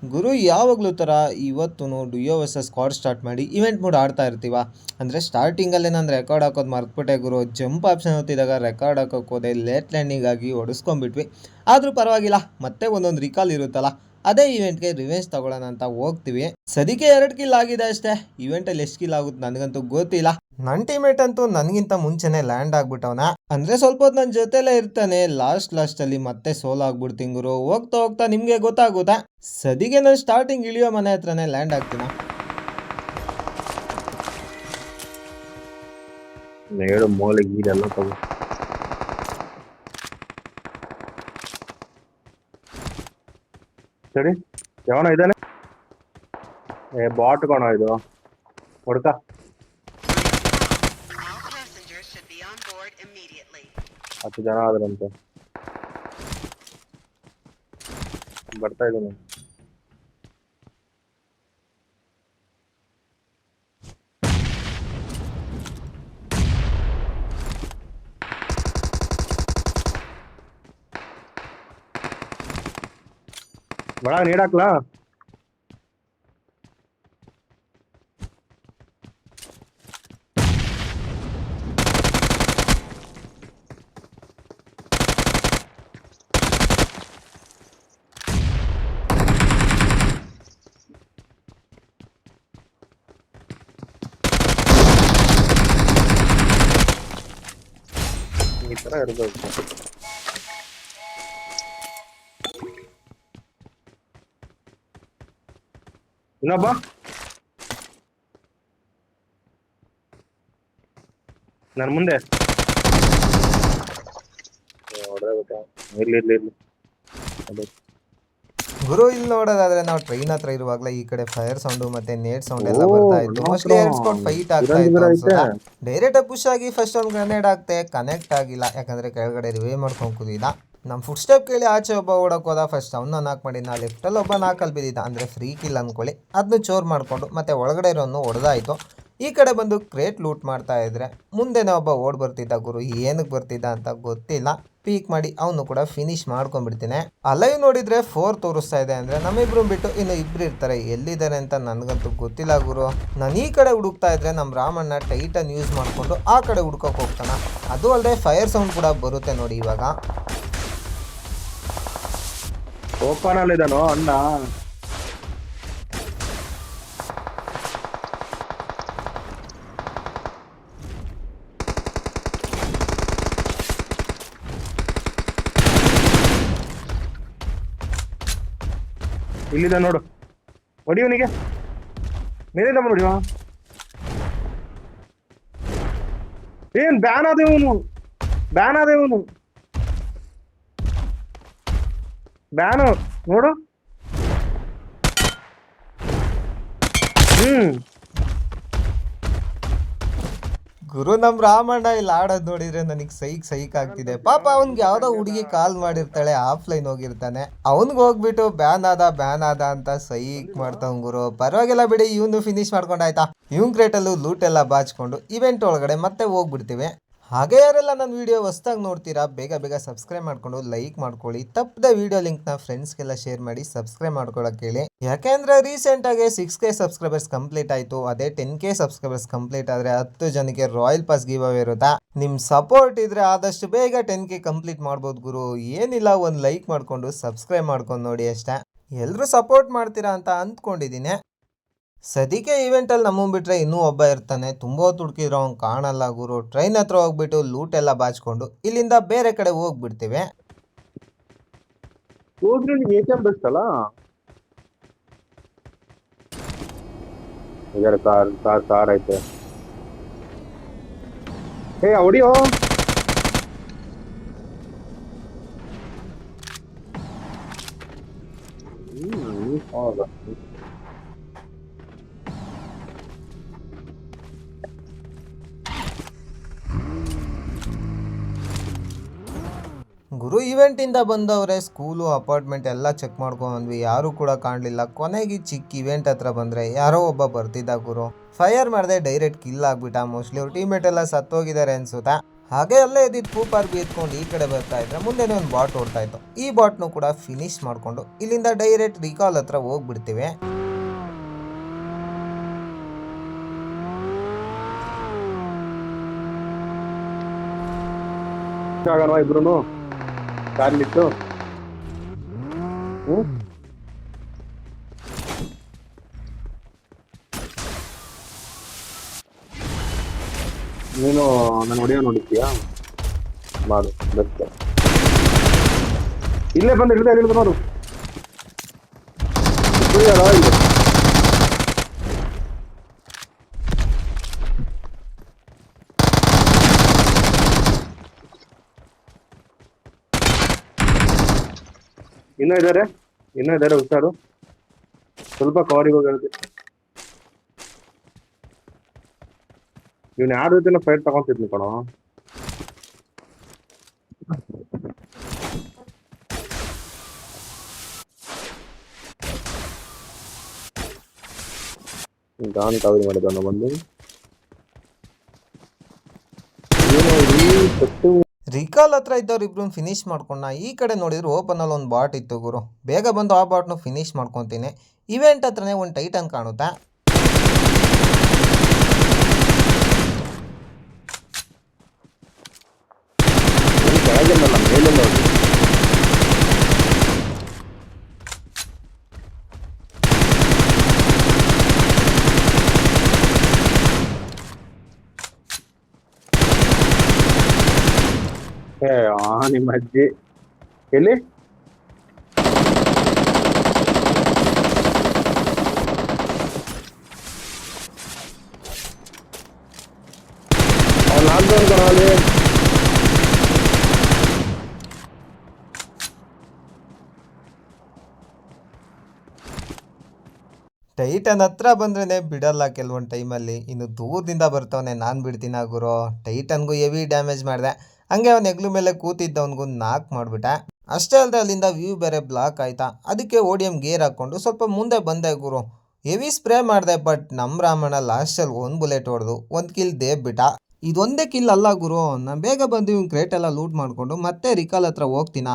ಗುರು ಯಾವಾಗಲೂ ಥರ ಇವತ್ತು ಡುಯೋ ವರ್ಸಸ್ ಸ್ಕ್ವಾಡ್ ಸ್ಟಾರ್ಟ್ ಮಾಡಿ ಇವೆಂಟ್ ಮೋಡ್ ಆಡ್ತಾ ಇರ್ತೀವ. ಅಂದರೆ ಸ್ಟಾರ್ಟಿಂಗಲ್ಲೇ ನಾನು ರೆಕಾರ್ಡ್ ಹಾಕೋದು ಮರ್ತ್ಬಿಟ್ಟೆ ಗುರು. ಜಂಪ್ ಆಪ್ಷನ್ ಹೊತ್ತಿದಾಗ ರೆಕಾರ್ಡ್ ಹಾಕೋಕೆ ಹೋದೆ, ಲೇಟ್ ಲ್ಯಾಂಡಿಂಗ್ ಆಗಿ ಹೊಡೆಸ್ಕೊಂಡ್ಬಿಟ್ವಿ. ಆದರೂ ಪರವಾಗಿಲ್ಲ, ಮತ್ತೆ ಒಂದೊಂದು ರಿಕಾಲ್ ಇರುತ್ತಲ್ಲ, ಅದೇ ಇವೆಂಟ್ಗೆ ರಿವೆಂಜ್ ತಗೊಳ್ಳೋಣ ಅಂತ ಹೋಗ್ತೀವಿ. ಸದ್ಯಕ್ಕೆ 2 ಕಿಲ್ ಆಗಿದೆ ಅಷ್ಟೇ. ಇವೆಂಟಲ್ಲಿ ಎಷ್ಟು ಕಿಲ್ ಆಗುತ್ತೆ ನನಗಂತೂ ಗೊತ್ತಿಲ್ಲ. ನನ್ನ ಟೀಮೇಟ್ ಅಂತೂ ನನಗಿಂತ ಮುಂಚೆನೆ ಲ್ಯಾಂಡ್ ಆಗ್ಬಿಟ್ಟವನ. ಅಂದ್ರೆ ಸ್ವಲ್ಪ ಹೊತ್ತು ನನ್ನ ಜೊತೆಲೇ ಇರ್ತಾನೆ. ಲಾಸ್ಟ್ ಅಲ್ಲಿ ಮತ್ತೆ ಸೋಲ್ ಆಗ್ಬಿಡ್ತೀನಿ ಗುರು. ಹೋಗ್ತಾ ಹೋಗ್ತಾ ನಿಮ್ಗೆ ಗೊತ್ತಾಗುತ್ತಾ. ಸದಿಗೆ ನಾನು ಸ್ಟಾರ್ಟಿಂಗ್ ಇಳಿಯೋ ಮನೆ ಹತ್ರನೇ ಲ್ಯಾಂಡ್ ಆಗ್ತೀನಿ. ನೇಡು ಮೂಲೆ ಗೀರೆಲ್ಲ ತಗೋ. ಸರಿ ಯಾವನ ಇದ್ದಾನೆ? ಬಾಟ್ ಕಣ ಇದು, ಹೊಡ್ಕ. ಹತ್ತು ಜನ ಆದ್ರಂತೆ. ಬರ್ತಾ ಇದ್ದಾನೆ. ಬಡ ನೀಡಾಕ್ಲಾ? ಈ ತರ ಇರ್ಬೇಕು. ಇನ್ನೊಬ್ಬ ನನ್ ಮುಂದೆ ಇರ್ಲಿ. ಗುರು ಇಲ್ಲಿ ನೋಡೋದಾದ್ರೆ ನಾವು ಟ್ರೈನ್ ಹತ್ರ ಇರುವಾಗಲೇ ಈ ಕಡೆ ಫೈರ್ ಸೌಂಡ್ ಮತ್ತೆ ನೇಟ್ ಸೌಂಡ್ ಎಲ್ಲ ಬರ್ತಾ ಇತ್ತು. ಮೋಸ್ಟ್ಲಿ ಸ್ಕ್ವಾಡ್ ಫೈಟ್ ಆಗ್ತಾ ಇತ್ತು. ಡೈರೆಕ್ಟ್ ಪುಷ್ ಆಗಿ ಫಸ್ಟ್ ಒಂದು ಗ್ರೆನೇಡ್ ಆಗ್ತೆ, ಕನೆಕ್ಟ್ ಆಗಿಲ್ಲ. ಯಾಕಂದ್ರೆ ಕೆಳಗಡೆ ರಿವೇ ಮಾಡ್ಕೊಂಡು ಕೂದಿದ. ನಮ್ಮ ಫುಡ್ ಸ್ಟೆಪ್ ಕೇಳಿ ಆಚೆ ಒಬ್ಬ ಓಡಕ್ ಹೋದ. ಫಸ್ಟ್ ಅವನ್ನ ನಾಕ್ ಮಾಡಿ ನಾ ಲೆಫ್ಟಲ್ಲಿ ಒಬ್ಬ ನಾಕಲ್ಲಿ ಬಿದ್ದಿದ್ದ. ಅಂದ್ರೆ ಫ್ರೀ ಕಿಲ್ ಅನ್ಕೊಳ್ಳಿ. ಅದನ್ನ ಚೋರ್ ಮಾಡ್ಕೊಂಡು ಮತ್ತೆ ಒಳಗಡೆ ಇರೋನು ಹೊಡೆದಾಯ್ತು. ಈ ಕಡೆ ಬಂದು ಕ್ರೇಟ್ ಲೂಟ್ ಮಾಡ್ತಾ ಇದ್ರೆ ಮುಂದೆನೇ ಒಬ್ಬ ಓಡ್ ಬರ್ತಿದ್ದ. ಗುರು ಏನಕ್ಕೆ ಬರ್ತಿದ್ದ ಅಂತ ಗೊತ್ತಿಲ್ಲ. ಪೀಕ್ ಮಾಡಿ ಅವನು ಕೂಡ ಫಿನಿಶ್ ಮಾಡ್ಕೊಂಡ್ಬಿಡ್ತೀನಿ. ಅಲೈವ್ ನೋಡಿದ್ರೆ 4 ತೋರಿಸ್ತಾ ಇದೆ. ಅಂದ್ರೆ ನಮ್ಮಿಬ್ರು ಬಿಟ್ಟು ಇನ್ನು ಇಬ್ರು ಇರ್ತಾರೆ. ಎಲ್ಲಿದ್ದಾರೆ ಅಂತ ನನ್ಗಂತೂ ಗೊತ್ತಿಲ್ಲ ಗುರು. ನಾನು ಈ ಕಡೆ ಹುಡುಕ್ತಾ ಇದ್ರೆ ನಮ್ಮ ರಾಮಣ್ಣ ಟೈಟನ್ ಯೂಸ್ ಮಾಡ್ಕೊಂಡು ಆ ಕಡೆ ಹುಡ್ಕೋಕ್ ಹೋಗ್ತಾನ. ಅದು ಅಲ್ಲದೆ ಫೈರ್ ಸೌಂಡ್ ಕೂಡ ಬರುತ್ತೆ ನೋಡಿ. ಇವಾಗ ಓಪನ್ ಅಲ್ಲಿದ್ದಾನೋ ಅಣ್ಣ. ಇಲ್ಲಿದ ನೋಡು, ಹೊಡಿಯವನಿಗೆ ಮೇಲಿಂದ ನೋಡಿವ. ಏನ್ ಬ್ಯಾನ್ ಆದೇವನು, ಬ್ಯಾನು ನೋಡು. ಗುರು ನಮ್ ರಾಮಣ್ಣ ಇಲ್ಲಿ ಆಡೋದ್ ನೋಡಿದ್ರೆ ನನಗೆ ಸೈಕ್ ಆಗ್ತಿದೆ. ಪಾಪ ಅವ್ನ್ಗೆ ಯಾವ್ದೋ ಹುಡುಗಿ ಕಾಲ್ ಮಾಡಿರ್ತಾಳೆ, ಆಫ್ಲೈನ್ ಹೋಗಿರ್ತಾನೆ. ಅವನ್ಗೆ ಹೋಗ್ಬಿಟ್ಟು ಬ್ಯಾನ್ ಆದ ಅಂತ ಸೈಕ್ ಮಾಡ್ತಾವ್ ಗುರು. ಪರವಾಗಿಲ್ಲ ಬಿಡಿ, ಇವನು ಫಿನಿಶ್ ಮಾಡ್ಕೊಂಡಾಯ್ತಾ. ಇವನ್ ಕ್ರೇಟಲ್ಲೂ ಲೂಟ್ ಎಲ್ಲ ಬಾಚ್ಕೊಂಡು ಇವೆಂಟ್ ಒಳಗಡೆ ಮತ್ತೆ ಹೋಗ್ಬಿಡ್ತೀವಿ. ಹಾಗೆ ಯಾರೆಲ್ಲ ನನ್ನ ವಿಡಿಯೋ ಹೊಸ್ದಾಗಿ ನೋಡ್ತೀರಾ, ಬೇಗ ಸಬ್ಸ್ಕ್ರೈಬ್ ಮಾಡ್ಕೊಂಡು ಲೈಕ್ ಮಾಡ್ಕೊಳ್ಳಿ. ತಪ್ಪದೆ ವಿಡಿಯೋ ಲಿಂಕ್ನ ಫ್ರೆಂಡ್ಸ್ಗೆಲ್ಲ ಶೇರ್ ಮಾಡಿ ಸಬ್ಸ್ಕ್ರೈಬ್ ಮಾಡ್ಕೊಳಕ್ಕೆ ಹೇಳಿ. ಯಾಕೆಂದ್ರೆ ರೀಸೆಂಟ್ ಆಗಿ 6K ಸಬ್ಸ್ಕ್ರೈಬರ್ಸ್ ಕಂಪ್ಲೀಟ್ ಆಯ್ತು. ಅದೇ 10K ಸಬ್ಸ್ಕ್ರೈಬರ್ಸ್ ಕಂಪ್ಲೀಟ್ ಆದ್ರೆ 10 ಜನಕ್ಕೆ ರಾಯಲ್ ಪಾಸ್ ಗಿವ್ ಅವೇ ಇರುತ್ತಾ. ನಿಮ್ ಸಪೋರ್ಟ್ ಇದ್ರೆ ಆದಷ್ಟು ಬೇಗ 10K ಕಂಪ್ಲೀಟ್ ಮಾಡ್ಬೋದು ಗುರು. ಏನಿಲ್ಲ, ಒಂದು ಲೈಕ್ ಮಾಡ್ಕೊಂಡು ಸಬ್ಸ್ಕ್ರೈಬ್ ಮಾಡ್ಕೊಂಡು ನೋಡಿ ಅಷ್ಟೇ. ಎಲ್ರು ಸಪೋರ್ಟ್ ಮಾಡ್ತೀರಾ ಅಂತ ಅಂದ್ಕೊಂಡಿದ್ದೀನಿ. ಸದ್ಯಕ್ಕೆ ಇವೆಂಟಲ್ಲಿ ನಮ್ಮನ್ನು ಬಿಟ್ಟರೆ ಇನ್ನೂ ಒಬ್ಬ ಇರ್ತಾನೆ. ತುಂಬ ಹೊತ್ತು ಹುಡುಕಿದ್ರು ಅವ್ನು ಕಾಣಲ್ಲ ಗುರು. ಟ್ರೈನ್ ಹತ್ರ ಹೋಗ್ಬಿಟ್ಟು ಲೂಟ್ ಎಲ್ಲ ಬಾಚ್ಕೊಂಡು ಇಲ್ಲಿಂದ ಬೇರೆ ಕಡೆ ಹೋಗ್ಬಿಡ್ತೀವಿ. ಕಾರ್ ಐತೆ. ಏ ಹೊಡಿಯೋ. ಹೌದಾ, ಗುರು ಇವೆಂಟಿಂದ ಬಂದವ್ರೆ. ಸ್ಕೂಲು ಅಪಾರ್ಟ್ಮೆಂಟ್ ಎಲ್ಲ ಚೆಕ್ ಮಾಡ್ಕೊಂಡ್ವಿ, ಯಾರು ಕೂಡ ಕಾಣಲಿಲ್ಲ. ಕೊನೆಗೆ ಚಿಕ್ಕ ಇವೆಂಟ್ ಹತ್ರ ಬಂದರೆ ಯಾರೋ ಒಬ್ಬ ಬರ್ತಿದ್ದ ಗುರು. ಫೈರ್ ಮಾಡಿದೆ, ಡೈರೆಕ್ಟ್ ಕಿಲ್ ಆಗ್ಬಿಟ್ಟ. ಮೋಸ್ಟ್ಲಿ ಅವ್ರ ಟೀಮೇಟ್ ಎಲ್ಲ ಸತ್ತೋಗಿದ್ದಾರೆ ಅನ್ಸುತ್ತಾ. ಹಾಗೆ ಅಲ್ಲೇ ಇದ್ದಿದ್ದು ಕೂಪರ್ ಬಿ ಎತ್ಕೊಂಡು ಈ ಕಡೆ ಬರ್ತಾ ಇದ್ರೆ ಮುಂದೆನೇ ಒಂದು ಬಾಟ್ ಓಡ್ತಾ ಇತ್ತು. ಈ ಬಾಟ್ನು ಕೂಡ ಫಿನಿಶ್ ಮಾಡಿಕೊಂಡು ಇಲ್ಲಿಂದ ಡೈರೆಕ್ಟ್ ರಿಕಾಲ್ ಹತ್ರ ಹೋಗ್ಬಿಡ್ತೀವಿ. ಇಬ್ರು ಕಾರ್ಲಿತ್ತು. ನೀನು ನನ್ನ ಹೊಡೆಯೋ ನೋಡಿದ್ಯಾ? ಮಾಡು ಬೆಸ್ಟ್. ಇಲ್ಲೇ ಬಂದು ಹಿಡಿದು ನೋಡು. ಇನ್ನೂ ಇದ್ದಾರೆ ಹುಷಾರು. ಸ್ವಲ್ಪ ಕವರಿಗೆ ಹೋಗಿ ಹೇಳಿದೆ. ಇವ್ನು ಯಾರ ಜೊತೆ ಫೈಟ್ ತಗೊಂತಿದ್ನಿ ಕಣೋ. ಗಾನ್ ಕವರಿ ಮಾಡಿದ ಬಂದು ರಿಕಾಲ್ ಹತ್ರ ಇದ್ದವ್ರು ಇಬ್ರು ಫಿನಿಶ್ ಮಾಡ್ಕೊಂಡ. ಈ ಕಡೆ ನೋಡಿದ್ರು ಓಪನ್ ಅಲ್ಲಿ ಒಂದು ಬಾಟ್ ಇತ್ತು ಗುರು. ಬೇಗ ಬಂದು ಆ ಬಾಟ್ನು ಫಿನಿಶ್ ಮಾಡ್ಕೊತೀನಿ. ಇವೆಂಟ್ ಹತ್ರನೇ ಒಂದು ಟೈಟನ್ ಕಾಣುತ್ತೆ. ನಿಮ್ಮ ಅಜ್ಜಿ ಎಲ್ಲಿ? ಟೈಟನ್ ಹತ್ರ ಬಂದ್ರೇ ಬಿಡಲ್ಲ ಕೆಲವೊಂದು ಟೈಮಲ್ಲಿ. ಇನ್ನು ದೂರದಿಂದ ಬರ್ತವನೆ, ನಾನು ಬಿಡ್ತೀನ ಗುರು. ಟೈಟನ್ಗೂ ಹೆವಿ ಡ್ಯಾಮೇಜ್ ಮಾಡಿದೆ. ಹಂಗೆ ಅವ್ನು ಹೆಗ್ಲು ಮೇಲೆ ಕೂತಿದ್ದವನಿಗೂ ನಾಕ್ ಮಾಡಿಬಿಟ್ಟೆ. ಅಷ್ಟೇ ಅಲ್ಲದೆ ಅಲ್ಲಿಂದ ವ್ಯೂ ಬೇರೆ ಬ್ಲಾಕ್ ಆಯ್ತಾ. ಅದಕ್ಕೆ ODM ಗೇರ್ ಹಾಕ್ಕೊಂಡು ಸ್ವಲ್ಪ ಮುಂದೆ ಬಂದೆ ಗುರು. ಹೆವಿ ಸ್ಪ್ರೇ ಮಾಡಿದೆ, ಬಟ್ ನಮ್ಮ ರಾಮಣ್ಣ ಲಾಸ್ಟಲ್ಲಿ ಒಂದು ಬುಲೆಟ್ ಹೊಡೆದು ಒಂದು ಕಿಲ್ ದೇಬ್ಬಿಟ್ಟ. ಇದೊಂದೇ ಕಿಲ್ ಅಲ್ಲ ಗುರು. ನಾನು ಬೇಗ ಬಂದು ಇವ್ನು ಕ್ರೇಟ್ ಎಲ್ಲ ಲೂಟ್ ಮಾಡಿಕೊಂಡು ಮತ್ತೆ ರಿಕಾಲ್ ಹತ್ರ ಹೋಗ್ತೀನ.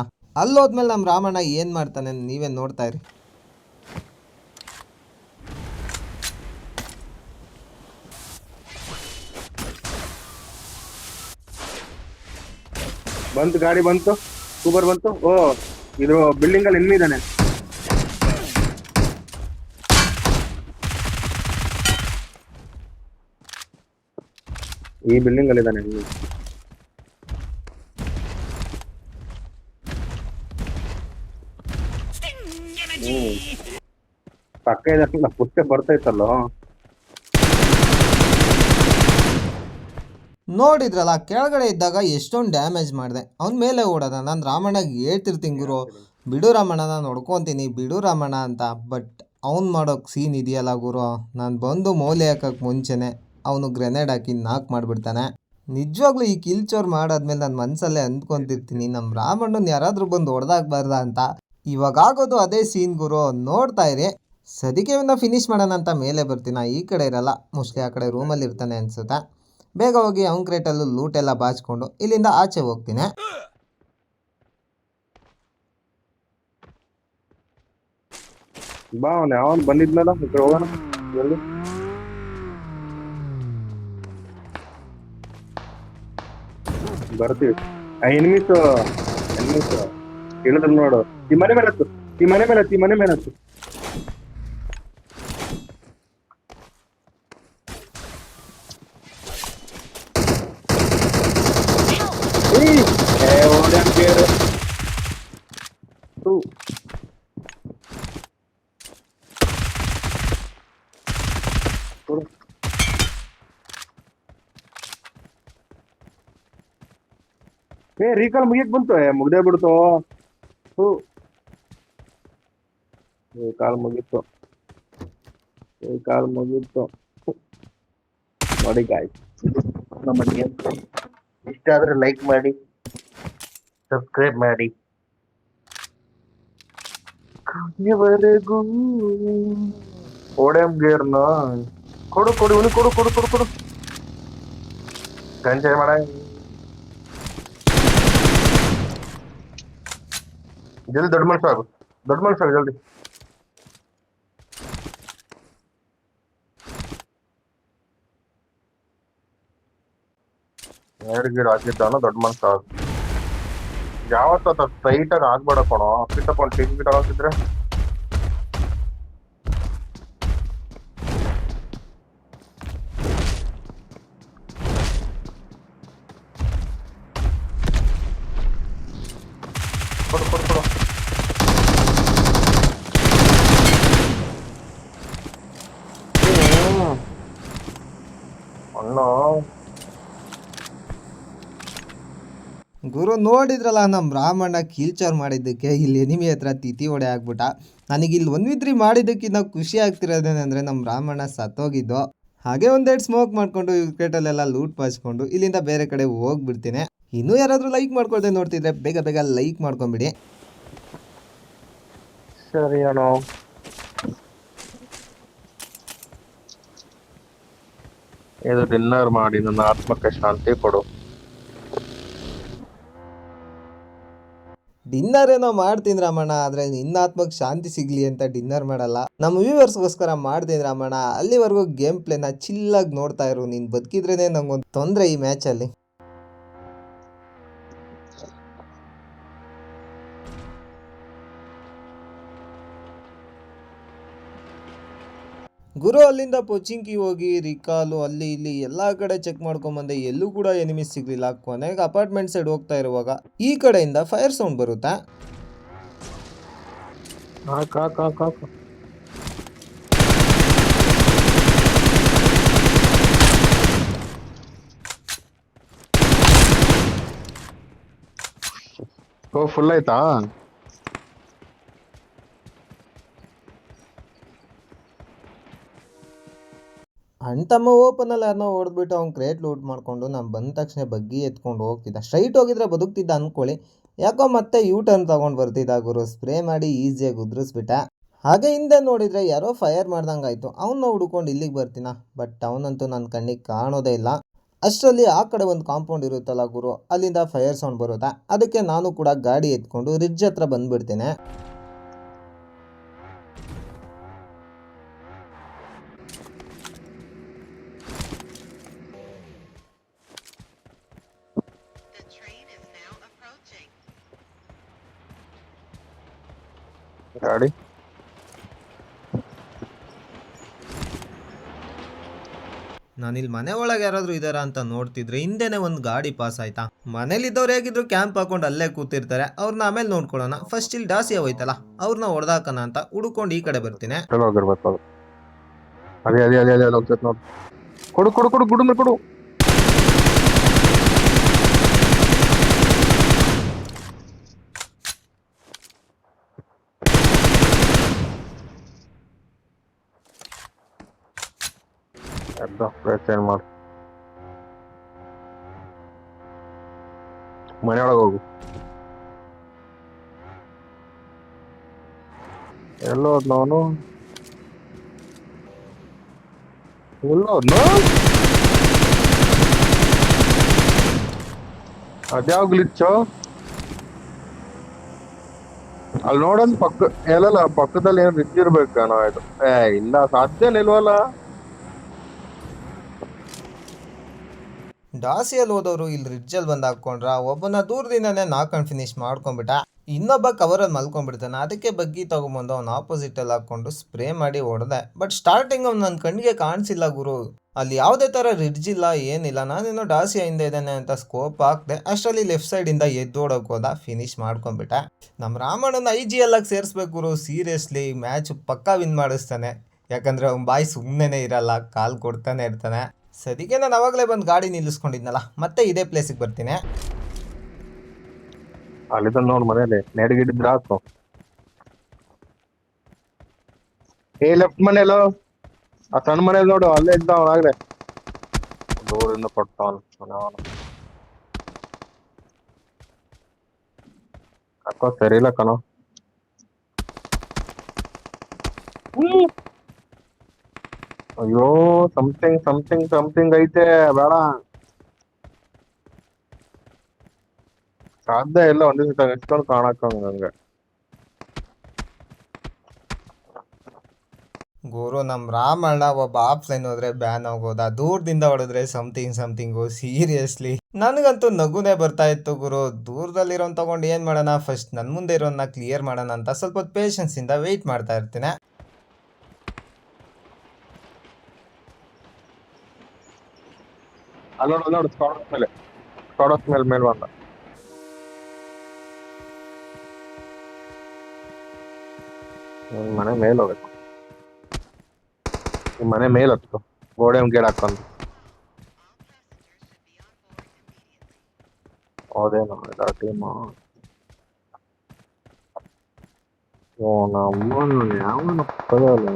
ಅಲ್ಲೋದ್ಮೇಲೆ ನಮ್ಮ ರಾಮಣ್ಣ ಏನು ಮಾಡ್ತಾನೆ ನೀವೇ ನೋಡ್ತಾ ಇರಿ. ಬಂತು, ಗಾಡಿ ಬಂತು, ಸೂಪರ್ ಬಂತು. ಓ, ಇದು ಬಿಲ್ಡಿಂಗ್ ಅಲ್ಲಿ ಇದ್ದಾನೆ. ಈ ಬಿಲ್ಡಿಂಗ್ ಅಲ್ಲಿ ಇದ್ದಾನೆ. ಪಕ್ಕ ಇದಲ್ಲ, ಪುಷ್ಟೆ ಬರ್ತಾ ಇತ್ತಲ್ಲೋ. ನೋಡಿದ್ರಲ್ಲ, ಕೆಳಗಡೆ ಇದ್ದಾಗ ಎಷ್ಟೊಂದು ಡ್ಯಾಮೇಜ್ ಮಾಡಿದೆ. ಅವ್ನ ಮೇಲೆ ಓಡೋದ. ನಾನು ರಾಮಣ್ಣಗೆ ಹೇಳ್ತಿರ್ತೀನಿ ಗುರು, ಬಿಡು ರಾಮಣ್ಣನ ನೋಡ್ಕೊತೀನಿ, ಬಿಡು ರಾಮಣ್ಣ ಅಂತ. ಬಟ್ ಅವ್ನು ಮಾಡೋಕೆ ಸೀನ್ ಇದೆಯಲ್ಲ ಗುರು. ನಾನು ಬಂದು ಮೌಲ್ಯ ಹಾಕಕ್ಕೆ ಮುಂಚೆನೆ ಅವನು ಗ್ರೆನೇಡ್ ಹಾಕಿ ನಾಕ್ ಮಾಡಿಬಿಡ್ತಾನೆ. ನಿಜವಾಗ್ಲೂ ಈ ಕಿಲ್ಚೋರ್ ಮಾಡಾದ್ಮೇಲೆ ನಾನು ಮನಸ್ಸಲ್ಲೇ ಅಂದ್ಕೊತಿರ್ತೀನಿ, ನಮ್ಮ ರಾಮಣ್ಣನ ಯಾರಾದರೂ ಬಂದು ಹೊಡೆದಾಗಬಾರ್ದ ಅಂತ. ಇವಾಗ ಆಗೋದು ಅದೇ ಸೀನ್ ಗುರು, ನೋಡ್ತಾ ಇರಿ. ಸದ್ಯಕ್ಕೆ ಇವನ್ನ ಫಿನಿಶ್ ಮಾಡೋಣ ಅಂತ ಮೇಲೆ ಬರ್ತೀನಿ. ಈ ಕಡೆ ಇರಲ್ಲ, ಮೋಸ್ಟ್ಲಿ ಆ ಕಡೆ ರೂಮಲ್ಲಿ ಇರ್ತಾನೆ ಅನ್ಸುತ್ತೆ. ಬೇಗ ಹೋಗಿ ಅವ್ನ ಕ್ರೇಟಲ್ಲೂ ಲೂಟ್ ಎಲ್ಲ ಬಾಚ್ಕೊಂಡು ಇಲ್ಲಿಂದ ಆಚೆ ಹೋಗ್ತೀನಿ. ಬಾ, ಅವನು ಬಂದಿದ್ನಲ್ಲ, ಹೋಗೋಣ. ಬರ್ತೀವಿ. ಎನಿಮೀಸ್ ಹೇಳಿದ್ರು ನೋಡು. ಈ ಮನೆ ಮೇಲೆ ಹತ್ತು, ಈ ಮನೆ ಮೇಲೆ ಹತ್ತು, ಈ ಮನೆ ಮೇಲೆ ಹತ್ತು. ರೀಕಾಲ್ ಮುಗಿಯಕ್ ಬಂತು. ಮುಗ್ದೇ ಬಿಡ್ತು. ಕಾಲ್ ಮುಗೀತು, ಕಾಲ್ ಮುಗೀತು. ನೋಡಿ ಗಾಯ್ಸ್, ನಮಗೆ ಇಷ್ಟ ಆದ್ರೆ ಲೈಕ್ ಮಾಡಿ, ಸಬ್ಸ್ಕ್ರೈಬ್ ಮಾಡಿ. ಕೊನೆವರೆಗೂ ODM ಗೇರ್ನ ಕೊಡು ಕೊಡು, ಕೊಡು ಕೊಡು ಕೊಡು ಕೊಡು. ಎಂಜಾಯ್ ಮಾಡ. ಜಲ್ದಿ ದೊಡ್ಡ ಮನುಷ್ಯ ಆಗು, ದೊಡ್ಡ ಮನುಷ್ಯ ಆಗು ಜಲ್ದಿ. ಎರಡು ಗಿಡ ಹಾಕಿದ್ದಾನು ದೊಡ್ಡ ಮನುಷ್ಯ ಆಗು. ಯಾವತ್ತ ಸ್ಟ್ರೈಟ್ ಆಗಿ ಆಗ್ಬೇಡ ಕಣೋ, ಅಪ್ಪಿತಪ್ಪ ಒಂದು ಟಿಕ್ ಗಿಡ ಹಾಕಿದ್ರೆ. ಕೊಡು ಕೊಡು ಕೊಡು. ಅಣ್ಣ ಗುರು ನೋಡಿದ್ರಲ್ಲ ನಮ್ಮ ರಾಮಣ್ಣ ಕೀಲ್ಚಾರ್ ಮಾಡಿದ್ದಕ್ಕೆ ಇಲ್ಲಿ ಎನಿಮಿ ಹತ್ರ ತಿಥಿ ಹೊಡೆ ಆಗ್ಬಿಟ್ಟ. ನನಗೆ ಇಲ್ಲಿ 1v3 ಮಾಡಿದ್ದಕ್ಕಿಂತ ಖುಷಿ ಆಗ್ತಿರೋದೇನೆಂದರೆ ನಮ್ಮ ರಾಮಣ್ಣ ಸತ್ತೋಗಿದ್ದು. ಹಾಗೆ ಒಂದೆರಡು ಸ್ಮೋಕ್ ಮಾಡಿಕೊಂಡು ಕ್ರಿಕೆಟಲ್ಲೆಲ್ಲ ಲೂಟ್ ಪಾಚ್ಕೊಂಡು ಇಲ್ಲಿಂದ ಬೇರೆ ಕಡೆ ಹೋಗ್ಬಿಡ್ತೀನಿ. ಇನ್ನೂ ಯಾರಾದರೂ ಲೈಕ್ ಮಾಡ್ಕೊಳ್ದೆ ನೋಡ್ತಿದ್ರೆ ಬೇಗ ಬೇಗ ಲೈಕ್ ಮಾಡ್ಕೊಂಬಿಡಿ. ಸರಿ ಅಣ್ಣ. ಇದು ಡಿನ್ನರ್ ಮಾಡಿ ನನ್ನ ಆತ್ಮಕ್ಕೆ ಶಾಂತಿ ಕೊಡು. ಡಿನ್ನರ್ ಏನೋ ಮಾಡ್ತೀನಿ ರಾಮಣ್ಣ, ಆದರೆ ನಿನ್ನ ಆತ್ಮಕ್ಕೆ ಶಾಂತಿ ಸಿಗಲಿ ಅಂತ ಡಿನ್ನರ್ ಮಾಡಲ್ಲ. ನಮ್ಮ ವ್ಯೂವರ್ಸ್ಗೋಸ್ಕರ ಮಾಡ್ತೀನಿ ರಾಮಣ್ಣ. ಅಲ್ಲಿವರೆಗೂ ಗೇಮ್ ಪ್ಲೇನ ಚಿಲ್ಲಾಗಿ ನೋಡ್ತಾ ಇರು. ನೀನು ಬದುಕಿದ್ರೇ ನಂಗೊಂದು ತೊಂದರೆ ಈ ಮ್ಯಾಚಲ್ಲಿ. ಗುರು ಅಲ್ಲಿಂದ ಪೊಚಿಂಕಿ ಹೋಗಿ ರಿಕಾಲು ಅಲ್ಲಿ ಇಲ್ಲಿ ಎಲ್ಲ ಕಡೆ ಚೆಕ್ ಮಾಡ್ಕೊಂಬಂದೆ, ಎಲ್ಲೂ ಕೂಡ ಎನಿಮೀಸ್ ಸಿಗಲಿಲ್ಲ. ಕೊನೆಗೆ ಅಪಾರ್ಟ್ಮೆಂಟ್ ಸೈಡ್ ಹೋಗ್ತಾ ಇರುವಾಗ ಈ ಕಡೆಯಿಂದ ಫೈರ್ ಸೌಂಡ್ ಬರುತ್ತಾ. ಓ ಫುಲ್ ಆಯ್ತಾ? ಅಣ್ತಮ್ಮ ಓಪನಲ್ಲಿ ಯಾರನ್ನೋ ಹೊಡೆದ್ಬಿಟ್ಟು ಅವ್ನು ಕ್ರೇಟ್ ಲೂಟ್ ಮಾಡಿಕೊಂಡು ನಾನು ಬಂದ ತಕ್ಷಣ ಬಗ್ಗಿ ಎತ್ಕೊಂಡು ಹೋಗ್ತಿದ್ದ. ಸ್ಟ್ರೈಟ್ ಹೋಗಿದ್ರೆ ಬದುಕ್ತಿದ್ದ ಅಂದ್ಕೊಳ್ಳಿ. ಯಾಕೋ ಮತ್ತೆ ಯೂ ಟರ್ನ್ ತೊಗೊಂಡು ಬರ್ತಿದ್ದ ಗುರು. ಸ್ಪ್ರೇ ಮಾಡಿ ಈಸಿಯಾಗಿ ಉದುರಿಸ್ಬಿಟ್ಟ. ಹಾಗೆ ಹಿಂದೆ ನೋಡಿದರೆ ಯಾರೋ ಫೈರ್ ಮಾಡ್ದಂಗಾಯ್ತು. ಅವನ್ನ ಹುಡ್ಕೊಂಡು ಇಲ್ಲಿಗೆ ಬರ್ತೀನ, ಬಟ್ ಅವನಂತೂ ನನ್ನ ಕಣ್ಣಿಗೆ ಕಾಣೋದೇ ಇಲ್ಲ. ಅಷ್ಟರಲ್ಲಿ ಆ ಕಡೆ ಒಂದು ಕಾಂಪೌಂಡ್ ಇರುತ್ತಲ್ಲ ಗುರು, ಅಲ್ಲಿಂದ ಫೈರ್ ಸೌಂಡ್ ಬರುತ್ತೆ. ಅದಕ್ಕೆ ನಾನು ಕೂಡ ಗಾಡಿ ಎತ್ಕೊಂಡು ರಿಡ್ಜ್ ಹತ್ರ ಬಂದುಬಿಡ್ತೇನೆ. ಗಾಡಿ ನಾನಿಲ್ಲಿ ಮನೆ ಒಳಗೆ ಯಾರಾದರೂ ಇದ್ದಾರಾ ಅಂತ ನೋಡ್ತಿದ್ರೆ ಹಿಂದೆನೆ ಒಂದು ಗಾಡಿ ಪಾಸ್ ಆಯ್ತಾ. ಮನೇಲಿದ್ದವ್ರು ಹೇಗಿದ್ರು ಕ್ಯಾಂಪ್ ಹಾಕೊಂಡು ಅಲ್ಲೇ ಕೂತಿರ್ತಾರೆ, ಅವ್ರನ್ನ ಆಮೇಲೆ ನೋಡ್ಕೊಳ್ಳೋಣ. ಫಸ್ಟ್ ಇಲ್ಲಿ ಡಾಸಿ ಹೋಯ್ತಲ್ಲ, ಅವ್ರನ್ನ ಹೊಡೆದಾಕನ ಅಂತ ಹುಡ್ಕೊಂಡು ಈ ಕಡೆ ಬರ್ತೀನಿ. ಅದೇ ಅದೇ ಅದೇ ಅದೇ ಹೋಗ್ತೈತೆ ನೋಡು. ಕೊಡು ಕೊಡು ಕೊಡು ಗುಡು ಕೊಡು. ಪ್ರಯತ್ನ ಮಾಡು. ಮನೆಯೊಳಗೆ ಹೋಗು. ಎಲ್ಲೋದ್ ನಾನು ಎಲ್ಲೋದ್ನು ಅದ್ಯಾವ ಗ್ಲಿಚ್ಚು ಅಲ್ಲಿ ನೋಡೋದು ಪಕ್ಕ ಎಲ್ಲಲ್ಲ ಪಕ್ಕದಲ್ಲಿ ಏನ್ ರಿಚ್ ಇರ್ಬೇಕನೋ ಇದು. ಇಲ್ಲ ಸಾಧ್ಯನೇ ಇಲ್ವಲ್ಲ. ಡಾಸಿಯಲ್ಲಿ ಹೋದವರು ಇಲ್ಲಿ ರಿಡ್ಜಲ್ಲಿ ಬಂದು ಹಾಕ್ಕೊಂಡ್ರ. ಒಬ್ಬನ ದೂರದಿಂದನೇ ನಾಲ್ಕಂಡು ಫಿನಿಶ್ ಮಾಡ್ಕೊಂಡ್ಬಿಟ್ಟ. ಇನ್ನೊಬ್ಬ ಕವರಲ್ಲಿ ಮಲ್ಕೊಂಡ್ಬಿಡ್ತಾನೆ. ಅದಕ್ಕೆ ಬಗ್ಗಿ ತೊಗೊಂಬಂದು ಅವ್ನು ಆಪೋಸಿಟಲ್ಲಿ ಹಾಕ್ಕೊಂಡು ಸ್ಪ್ರೇ ಮಾಡಿ ಹೊಡೆದೆ. ಬಟ್ ಸ್ಟಾರ್ಟಿಂಗ್ ಅವ್ನು ನನ್ನ ಕಣ್ಣಿಗೆ ಕಾಣಿಸಿಲ್ಲ ಗುರು. ಅಲ್ಲಿ ಯಾವುದೇ ಥರ ರಿಡ್ಜ್ ಇಲ್ಲ, ಏನಿಲ್ಲ. ನಾನೇನೋ ಡಾಸಿಯ ಹಿಂದೆ ಇದ್ದಾನೆ ಅಂತ ಸ್ಕೋಪ್ ಹಾಕ್ದೆ. ಅಷ್ಟರಲ್ಲಿ ಲೆಫ್ಟ್ ಸೈಡಿಂದ ಎದ್ದೋಡಕ್ಕೆ ಹೋದ, ಫಿನಿಶ್ ಮಾಡ್ಕೊಂಡ್ಬಿಟ್ಟ. ನಮ್ಮ ರಾಮಣ್ಣನ IGL ಸೇರಿಸ್ಬೇಕು ಗುರು. ಸೀರಿಯಸ್ಲಿ ಮ್ಯಾಚ್ ಪಕ್ಕಾ ವಿನ್ ಮಾಡಿಸ್ತಾನೆ. ಯಾಕಂದರೆ ಅವ್ನ ಬಾಯಿ ಸುಮ್ಮನೆ ಇರಲ್ಲ, ಕಾಲ್ ಕೊಡ್ತಾನೆ ಇರ್ತಾನೆ. ಸದ್ಯಕ್ಕೆ ನಾನು ಅವಾಗಲೇ ಬಂದು ಗಾಡಿ ನಿಲ್ಲಿಸ್ಕೊಂಡಿದ್ನಲ್ಲ, ಮತ್ತೆ ಇದೇ ಪ್ಲೇಸಿಗೆ ಬರ್ತೀನಿ. ಅಲ್ಲಿದ್ದ ನೋಡು ಮನೇಲಿ ನೆಡಗಿಡಿದ್ರೆ ಹಾಕು. ಲೆಫ್ಟ್ ಮನೇಲು ಆ ಸಣ್ಣ ಮನೇಲಿ ನೋಡು, ಅಲ್ಲೇ ಇದ್ದ ಅವನಾಗ್ಲೆ ದೂರಿಂದ ಕೊಡ್ತಾವನು. ಅಕ್ಕೋ ಸರಿ ಇಲ್ಲ ಕಣೋ. ಅಯ್ಯೋ ಸಮಥಿಂಗ್ ಸಮಥಿಂಗ್ ಸಮಥಿಂಗ್ ಐತೆ, ಬೇಡ ಸಾಧ್ಯ ಇಲ್ಲ. ಒಂದೇ ಸತ ಎಷ್ಟೊಂದು ಕಾಣಕ್ಕ ಹಂಗಂಗೆ ಗುರು ನಮ್ಮ ರಾಮಣ್ಣ ಒಬ್ಬ ಆಫ್ಲೈನ್ ಹೋದ್ರೆ ಬ್ಯಾನ್ ಆಗೋದ, ದೂರದಿಂದ ಹೊಡೆದ್ರೆ ಸಮಥಿಂಗು ಸೀರಿಯಸ್ಲಿ ನನಗಂತೂ ನಗುನೇ ಬರ್ತಾ ಇತ್ತು ಗುರು. ದೂರದಲ್ಲಿರೋನ್ ತಗೊಂಡು ಏನ್ ಮಾಡೋಣ, ಫಸ್ಟ್ ನನ್ನ ಮುಂದೆ ಇರೋನ್ನ ಕ್ಲಿಯರ್ ಮಾಡೋಣ ಅಂತ ಸ್ವಲ್ಪ ಹೊತ್ತು ಪೇಷನ್ಸ್ ಇಂದ ವೆಯ್ಟ್ ಮಾಡ್ತಾ ಇರ್ತೀನಿ. ಅಲ್ಲೋಡು ಅಲ್ಲೋಡು ಸ್ಕಾಡೋಸ್ ಮೇಲೆ ಬಂದ. ಮನೆ ಮೇಲೆ ಹೋಗ್ಬೇಕು, ಈ ಮನೆ ಮೇಲೆ ಹತ್ತು ಗೋಡೆ ಗೇಡ್ ಹಾಕೊಂಡು ಹೌದೇನೋ ಟೀಮು. ನಮ್ಮನ್ನು ಯಾವನ ಪದಲ್ಲ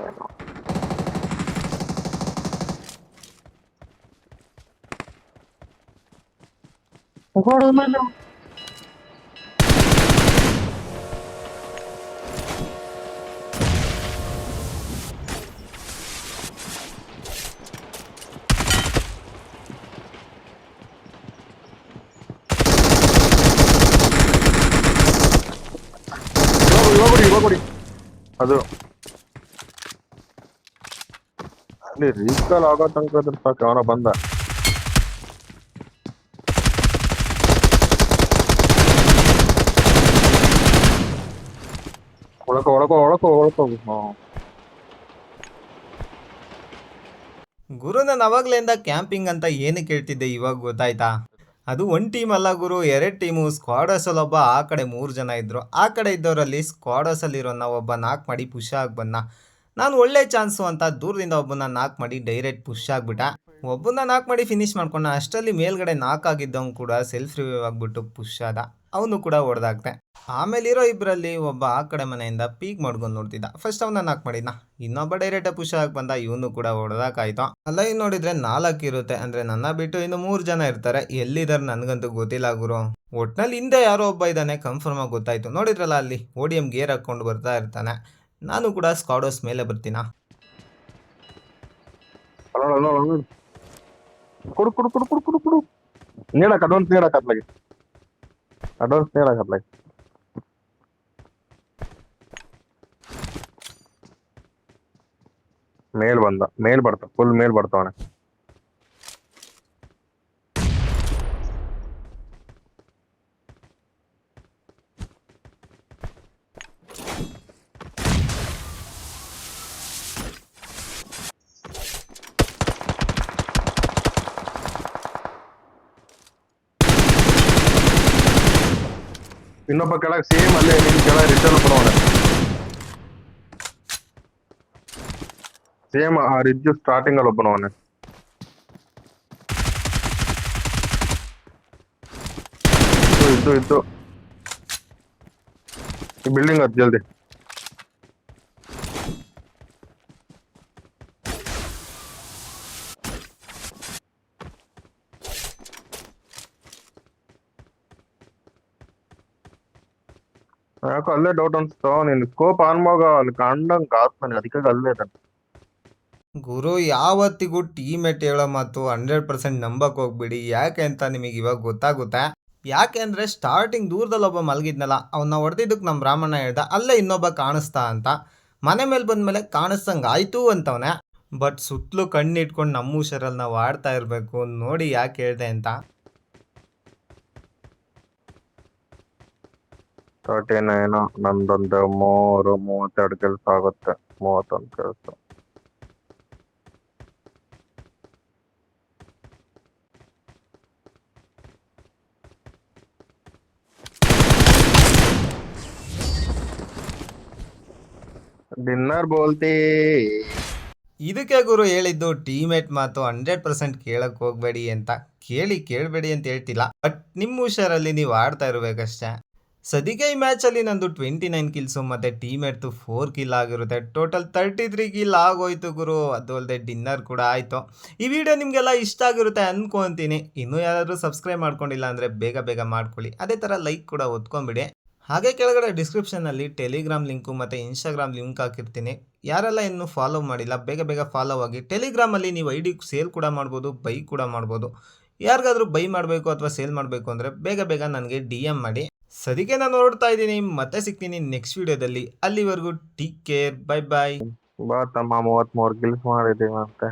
ಏನೋ. ಗೋಡೆ ಮೇಲೆ ಇವಾಗ ಅದು ಅಲ್ಲಿ ರೀಕಾಲ್ ಆಗೋ ತನಕ ಸಾಕು. ಅವನ ಬಂದ, ಒಳಕೋ. ಗುರು ನಾನು ಅವಾಗ್ಲಿಂದ ಕ್ಯಾಂಪಿಂಗ್ ಅಂತ ಏನು ಕೇಳ್ತಿದ್ದೆ ಇವಾಗ ಗೊತ್ತಾಯ್ತಾ? ಅದು ಒಂದು ಟೀಮ್ ಅಲ್ಲ ಗುರು, 2 ಟೀಮು. ಸ್ಕ್ವಾಡರ್ಸಲ್ಲಿ ಒಬ್ಬ, ಆ ಕಡೆ 3 ಜನ ಇದ್ರು. ಆ ಕಡೆ ಇದ್ದವರಲ್ಲಿ ಸ್ಕ್ವಾಡರ್ಸಲ್ಲಿರೋನ ಒಬ್ಬ ನಾಕ್ ಮಾಡಿ ಪುಷ್ ಆಗಿ ಬಂದ. ನಾನು ಒಳ್ಳೆ ಚಾನ್ಸು ಅಂತ ದೂರದಿಂದ ಒಬ್ಬನ ನಾಕ್ ಮಾಡಿ ಡೈರೆಕ್ಟ್ ಪುಷ್ ಆಗಿಬಿಟ್ಟ. ಒಬ್ಬನ ನಾಕ್ ಮಾಡಿ ಫಿನಿಶ್ ಮಾಡ್ಕೊಂಡ. ಅಷ್ಟರಲ್ಲಿ ಮೇಲ್ಗಡೆ ನಾಕ್ ಆಗಿದ್ದವನು ಕೂಡ ಸೆಲ್ಫ್ ರಿವೈವ್ ಆಗಿಬಿಟ್ಟು ಪುಷ್ ಆದ. ಅವನು ಕೂಡ ಹೊಡೆದಾಗ್ತೆ. ಆಮೇಲೆ ಇರೋ ಇಬ್ಬರಲ್ಲಿ ಒಬ್ಬ ಆ ಕಡೆ ಮನೆಯಿಂದ ಪೀಕ್ ಮಾಡ್ಕೊಂಡು ನೋಡ್ತಿದ್ದ. ಫಸ್ಟ್ ಅವನ ನಾಕ್ ಮಾಡಿದ್ನ, ಇನ್ನೊಬ್ಬ ಡೈರೆಕ್ಟ್ ಪುಷ್ ಆಗಿ ಬಂದ. ಇವನು ಕೂಡ ಹೊಡೆದಾಕಾಯ್ತು. ಅಲ್ಲ ಇನ್ನು ನೋಡಿದ್ರೆ 4 ಇರುತ್ತೆ, ಅಂದ್ರೆ ನನ್ನ ಬಿಟ್ಟು ಇನ್ನು 3 ಜನ ಇರ್ತಾರೆ. ಎಲ್ಲಿದ್ದಾರೆ ನನಗಂತೂ ಗೊತ್ತಿಲ್ಲ ಗುರು. ಒಟ್ನಲ್ಲಿ ಹಿಂದೆ ಯಾರೋ ಒಬ್ಬ ಇದ್ದಾನೆ ಕನ್ಫರ್ಮ್ ಆಗಿ ಗೊತ್ತಾಯ್ತು. ನೋಡಿದ್ರಲ್ಲ ಅಲ್ಲಿ ODM ಗೇರ್ ಹಾಕೊಂಡು ಬರ್ತಾ ಇರ್ತಾನೆ. ನಾನು ಕೂಡ ಸ್ಕ್ವಾಡೋಸ್ ಮೇಲೆ ಬರ್ತೀನ. ಕೊಡು ನೀಡಕ್ ಅಡ್ವಾನ್ಸ್ ನೀಡಕ್ ಮೇಲ್ ಬರ್ತಾವ ಫುಲ್ ಮೇಲ್ ಬರ್ತಾವನೆ. ಇನ್ನೊಬ್ಬ ಕೆಳಗೆ ಸೇಮ್ ಅಲ್ಲೇ ನಿನ್ ಕೆಳಗೆ ರಿಟರ್ನ್ ಕೊಡೋಣ. ಸೇಮ್ ಆ ರಿಜ್ ಸ್ಟಾರ್ಟಿಂಗ್ ಅಲ್ಲಿ ಒಬ್ಬನವನೆ. ಇದ್ದು ಈ ಬಿಲ್ಡಿಂಗ್ ಹತ್ತು ಜಲ್ದಿ. ಯಾಕೋ ಅಲ್ಲೇ ಡೌಟ್ ಅನ್ಸ್ತು. ನಿನ್ ಸ್ಕೋಪ್ ಆನ್ ಮಗ ಅಲ್ಲಿ ಕಂಡಂಗ್ ಕಾತ್ ನನಗೆ, ಅದಕ್ಕೆ ಅಲ್ಲೇ ಇದ್ದಾನೆ. ಗುರು ಯಾವತ್ತಿಗೂ ಟೀಮೇಟ್ ಹೇಳೋ ಮಾತು 100% ನಂಬಕ್ ಹೋಗ್ಬಿಡಿ. ಯಾಕೆ ಅಂತ ನಿಮಗೆ ಇವಾಗ ಗೊತ್ತಾಗುತ್ತೆ. ಯಾಕೆ ಅಂದರೆ ಸ್ಟಾರ್ಟಿಂಗ್ ದೂರದಲ್ಲಿ ಒಬ್ಬ ಮಲಗಿದ್ನಲ್ಲ, ಅವನ್ನ ಹೊಡೆದಿದ್ದಕ್ಕೆ ನಮ್ಮ ರಾಮಣ್ಣ ಹೇಳ್ದ ಅಲ್ಲೇ ಇನ್ನೊಬ್ಬ ಕಾಣಿಸ್ತಾ ಅಂತ. ಮನೆ ಮೇಲೆ ಬಂದಮೇಲೆ ಕಾಣಿಸ್ದಂಗೆ ಆಯಿತು ಅಂತವನೆ. ಬಟ್ ಸುತ್ತಲೂ ಕಣ್ಣಿಟ್ಕೊಂಡು ನಮ್ಮ ಹುಷಾರಲ್ಲಿ ನಾವು ಆಡ್ತಾ ಇರಬೇಕು. ನೋಡಿ ಯಾಕೆ ಹೇಳ್ದೆ ಅಂತ. 39 ನಂದೊಂದು 32 ಕೆಲಸ ಆಗುತ್ತೆ, 31 ಕೆಲಸ. ಡಿನ್ನರ್ ಬೋಲ್ತಿ. ಇದಕ್ಕೆ ಗುರು ಹೇಳಿದ್ದು ಟೀಮೇಟ್ ಮಾತು 100% ಕೇಳಕ್ಕೆ ಹೋಗಬೇಡಿ ಅಂತ. ಕೇಳಬೇಡಿ ಅಂತ ಹೇಳ್ತಿಲ್ಲ, ಬಟ್ ನಿಮ್ಮ ಹುಷಾರಲ್ಲಿ ನೀವು ಆಡ್ತಾ ಇರಬೇಕಷ್ಟೇ. ಸದ್ಯಕ್ಕೆ ಈ ಮ್ಯಾಚಲ್ಲಿ ನಂದು 29 ಕಿಲ್ಸು ಮತ್ತು ಟೀಮೇಟ್ದು 4 ಕಿಲ್ ಆಗಿರುತ್ತೆ. ಟೋಟಲ್ 33 ಕಿಲ್ ಆಗೋಯ್ತು ಗುರು. ಅದು ಅಲ್ಲದೆ ಡಿನ್ನರ್ ಕೂಡ ಆಯಿತು. ಈ ವಿಡಿಯೋ ನಿಮಗೆಲ್ಲ ಇಷ್ಟ ಆಗಿರುತ್ತೆ ಅಂದ್ಕೊತೀನಿ. ಇನ್ನೂ ಯಾರಾದರೂ ಸಬ್ಸ್ಕ್ರೈಬ್ ಮಾಡ್ಕೊಂಡಿಲ್ಲ ಅಂದರೆ ಬೇಗ ಮಾಡ್ಕೊಳ್ಳಿ. ಅದೇ ಥರ ಲೈಕ್ ಕೂಡ ಒತ್ಕೊಂಡ್ಬಿಡಿ. ಹಾಗೆ ಕೆಳಗಡೆ ಡಿಸ್ಕ್ರಿಪ್ಷನಲ್ಲಿ ಟೆಲಿಗ್ರಾಮ್ ಲಿಂಕು ಮತ್ತು ಇನ್ಸ್ಟಾಗ್ರಾಮ್ ಲಿಂಕ್ ಹಾಕಿರ್ತೀನಿ. ಯಾರೆಲ್ಲ ಇನ್ನೂ ಫಾಲೋ ಮಾಡಿಲ್ಲ ಬೇಗ ಫಾಲೋ ಆಗಿ. ಟೆಲಿಗ್ರಾಮಲ್ಲಿ ನೀವು ID ಸೇಲ್ ಕೂಡ ಮಾಡ್ಬೋದು, ಬೈ ಕೂಡ ಮಾಡ್ಬೋದು. ಯಾರಿಗಾದ್ರೂ ಬೈ ಮಾಡಬೇಕು ಅಥವಾ ಸೇಲ್ ಮಾಡಬೇಕು ಅಂದರೆ ಬೇಗ ನನಗೆ DM ಮಾಡಿ. ಸದ್ಯಕ್ಕೆ ನಾನು ಹೊರಡ್ತಾ ಇದ್ದೀನಿ. ಮತ್ತೆ ಸಿಗ್ತೀನಿ ನೆಕ್ಸ್ಟ್ ವಿಡಿಯೋದಲ್ಲಿ. ಅಲ್ಲಿವರೆಗೂ ಟೇಕ್ ಕೇರ್, ಬೈ. ಬಾ ತಮ್ಮ 33 ಕಿಲ್ಸ್ ಮಾಡಿದೀವಿ ಮತ್ತೆ.